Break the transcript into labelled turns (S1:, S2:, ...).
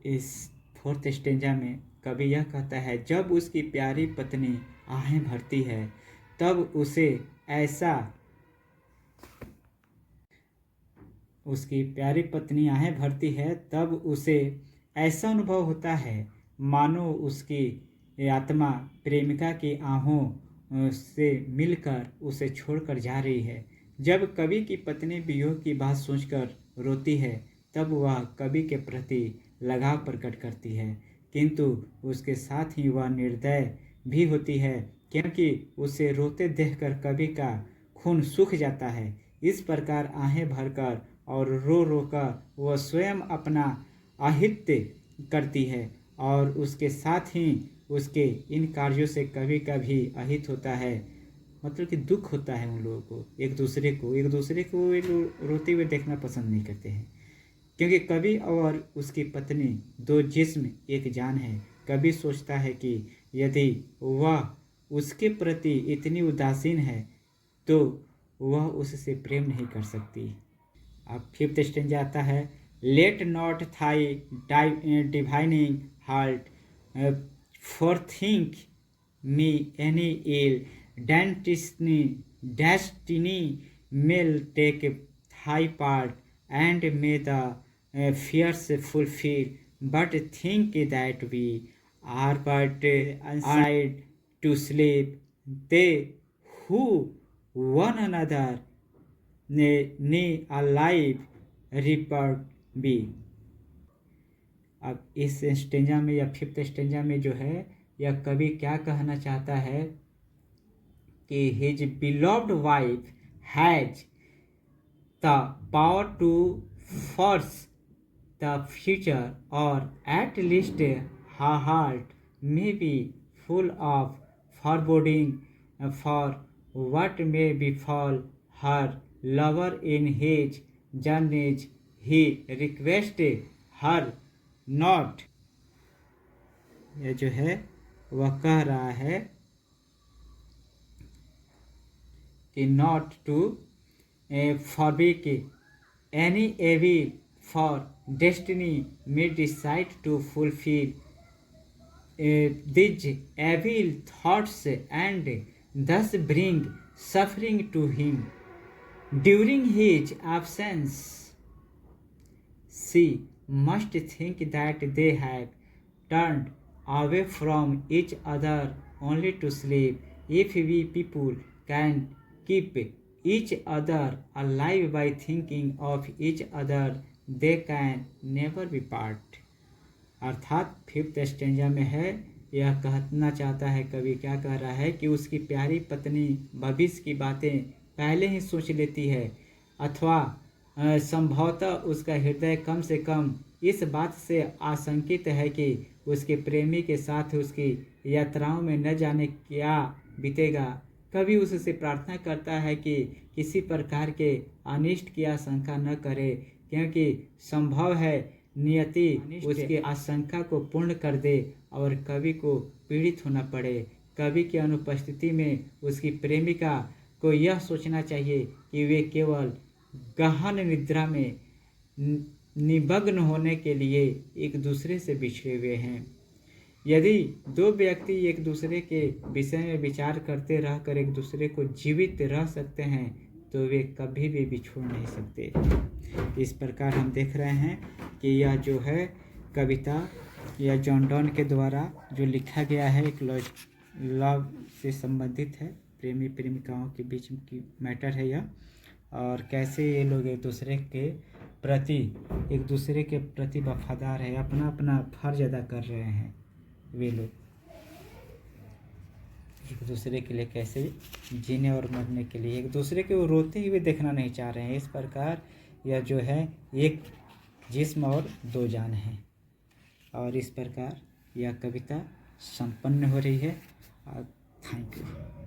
S1: इस fourth stanza में कवि यह कहता है, जब उसकी प्यारी पत्नी आहें भरती है तब उसे ऐसा अनुभव होता है मानो उसकी आत्मा प्रेमिका की आहों से मिलकर उसे छोड़कर जा रही है। जब कवि की पत्नी वियोग की बात सोचकर रोती है तब वह कवि के प्रति लगाव प्रकट करती है, किंतु उसके साथ ही वह निर्दय भी होती है, क्योंकि उसे रोते देखकर कवि का खून सूख जाता है। इस प्रकार आहें भरकर और रो रो कर वह स्वयं अपना आहित्य करती है और उसके साथ ही उसके इन कार्यों से कवि का भी अहित होता है, मतलब कि दुख होता है। उन लोगों को एक दूसरे को रोते हुए देखना पसंद नहीं करते हैं, क्योंकि कवि और उसकी पत्नी दो जिस्म एक जान है। कवि सोचता है कि यदि वह उसके प्रति इतनी उदासीन है तो वह उससे प्रेम नहीं कर सकती। अब फिफ्थ स्टेंजा आता है, let not thy divining heart forethink me any ill destiny may take thy part and may the fears fulfill, but think that we are but inside to sleep, they who one another nay alive report be। अब इस stanza में या fifth stanza में जो है यह कवि क्या कहना चाहता है कि his beloved wife has the power to force the future, or at least her heart may be full of foreboding for what may befall her lover in his journeys. He requested her not, यह जो है वह कह रहा है कि not to forbid any evil, for destiny may decide to fulfill these evil thoughts and thus bring suffering to him during his absence. She must think that they have turned away from each other only to sleep. If we people can keep each other alive by thinking of each other, they can never be part। अर्थात fifth stanza में है, यह कहना चाहता है, कवि क्या कह रहा है कि उसकी प्यारी पत्नी भविष्य की बातें पहले ही सोच लेती है, अथवा संभवतः उसका हृदय कम से कम इस बात से आशंकित है कि उसके प्रेमी के साथ उसकी यात्राओं में न जाने क्या बीतेगा। कभी उससे प्रार्थना करता है कि किसी प्रकार के अनिष्ट की आशंका न करे, क्योंकि संभव है नियति उसकी आशंका को पूर्ण कर दे और कवि को पीड़ित होना पड़े। कवि की अनुपस्थिति में उसकी प्रेमिका को यह सोचना चाहिए कि वे केवल गहन निद्रा में निमग्न होने के लिए एक दूसरे से बिछड़े हुए हैं। यदि दो व्यक्ति एक दूसरे के विषय में विचार करते रहकर एक दूसरे को जीवित रह सकते हैं तो वे कभी भी बिछोड़ नहीं सकते। इस प्रकार हम देख रहे हैं कि यह जो है कविता या जॉन डॉन के द्वारा जो लिखा गया है एक लव से संबंधित है, प्रेमी प्रेमिकाओं के बीच की मैटर है यह, और कैसे ये लोग एक दूसरे के प्रति वफादार है, अपना अपना फर्ज अदा कर रहे हैं। वे लोग एक दूसरे के लिए कैसे जीने और मरने के लिए एक दूसरे को रोते हुए देखना नहीं चाह रहे हैं। इस प्रकार यह जो है एक जिस्म और दो जान है, और इस प्रकार यह कविता संपन्न हो रही है। Thank you.